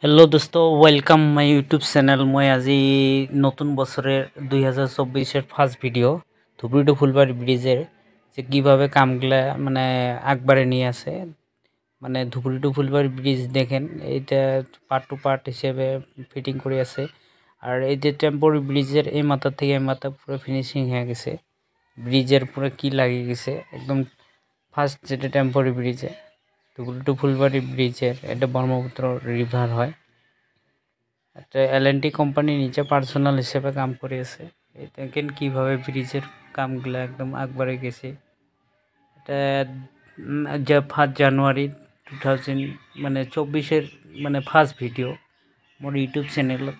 Hello दोस्तों welcome my YouTube channel. मैं आज नतून बছরের 2024 first video Dhubri to Phulbari ব্রিজের যে কিভাবে কামগুলা মানে আগবাড়ে নিয়ে আসে মানে ধুবড়ি টু ফুলবাড়ি ব্রিজ দেখেন এটা পার্ট টু পার্ট হিসেবে ফিটিং করে আছে। আর এই যে টেম্পোরারি ব্রিজের এই মাথা থেকে এই মাথা পুরো ফিনিশিং হয়ে গেছে, ব্রিজের পুরো কি লাগিয়ে গেছে একদম ফার্স্ট যেটা টেম্পোরারি ব্রিজে ধুবড়ি টু ফুলবাড়ি ব্রিজের এটা ব্রহ্মপুত্র রিভার হয়। একটা এলএনটি কোম্পানি নিচে পার্সোনাল হিসেবে কাম করে আছে। এই দেখেন কীভাবে ব্রিজের কামগুলো একদম আগবাড়ে গেছে। এটা যে 5 জানুয়ারি 2000 মানে 24-এর মানে ফার্স্ট ভিডিও মোর ইউটিউব চ্যানেলত।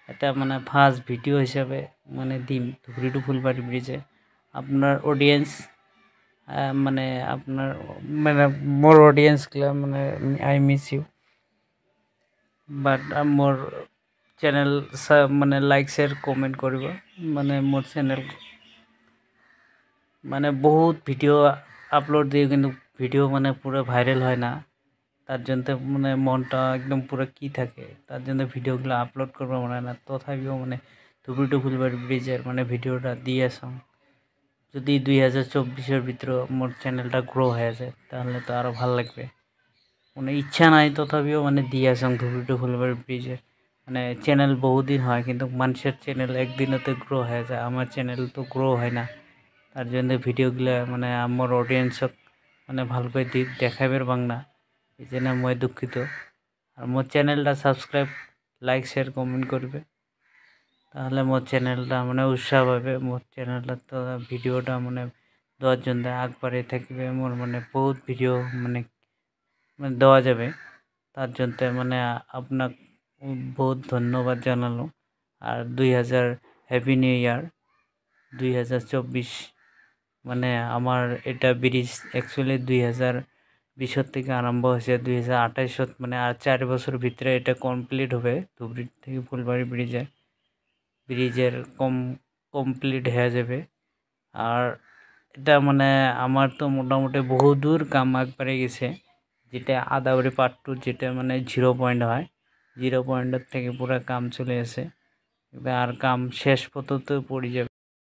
এটা মানে ফার্স্ট ভিডিও হিসাবে মানে দিম ধুবড়ি টু ফুলবাড়ি ব্রিজে। আপনার অডিয়েন্স মানে আপনার মানে মোর অডিয়েন্সগুলা মানে আই মিস ইউ, বাট মোর চ্যানেল মানে লাইক শেয়ার কমেন্ট করব। মানে মোর চ্যানেল মানে বহুত ভিডিও আপলোড দিয়ে কিন্তু ভিডিও মানে পুরো ভাইরাল হয় না, তার জন্য মানে মনটা একদম পুরো কি থাকে, তার জন্য ভিডিওগুলো আপলোড করবো মনে হয় না। তথাপিও মানে ধুবড়ি টু ফুলবাড়ি ব্রিজের মানে ভিডিওটা দিয়ে আসলাম। যদি 2024-এর ভিতরে মোর চ্যানেলটা গ্রো হয়ে যায় তাহলে তো আরও ভালো লাগবে। মানে ইচ্ছা নাই তথাপিও মানে দিয়ে আসলাম ধুবড়ি টু ফুলবাড়ি ব্রিজের মানে চ্যানেল বহুদিন হয় কিন্তু মানুষের চ্যানেল একদিনতে গ্রো হয়ে যায়, আমার চ্যানেল তো গ্রো হয় না। তার জন্য ভিডিওগুলো মানে আমার অডিয়েন্সক মানে ভালকৈ দেখাইবার বাংনা, এই জন্য মই দুঃখিত। আর মোর চ্যানেলটা সাবস্ক্রাইব লাইক শেয়ার কমেন্ট করবে, তাহলে মোর চ্যানেলটা মানে উৎসাহ পাবে। মোর চ্যানেলটা তো ভিডিওটা মানে 10 জন আগবাড়ে থাকবে, মোর মানে বহুত ভিডিও মানে মানে দেওয়া যাবে। তার জন্য মানে আপনার বহুত ধন্যবাদ জানালো। আর 2000 হ্যাপি নিউ ইয়ার 2024। মানে আমার এটা ব্রিজ অ্যাকচুয়ালি 2020 থেকে আরম্ভ হয়েছে 2028 মানে আর 4 বছর ভিতরে এটা কমপ্লিট হবে। ধুবড়ি থেকে ফুলবাড়ি ব্রিজের কমপ্লিট হয়ে যাবে। আর এটা মানে আমার তো মোটামুটি বহু দূর কাম একবারে গেছে, যেটা আদাবরি পার্ট 2 যেটা মানে 0 পয়েন্ট হয়, 0 পয়েন্টের থেকে পুরো কাম চলে আসে। আর কাম শেষ পর্যন্ত পড়ে যাবে।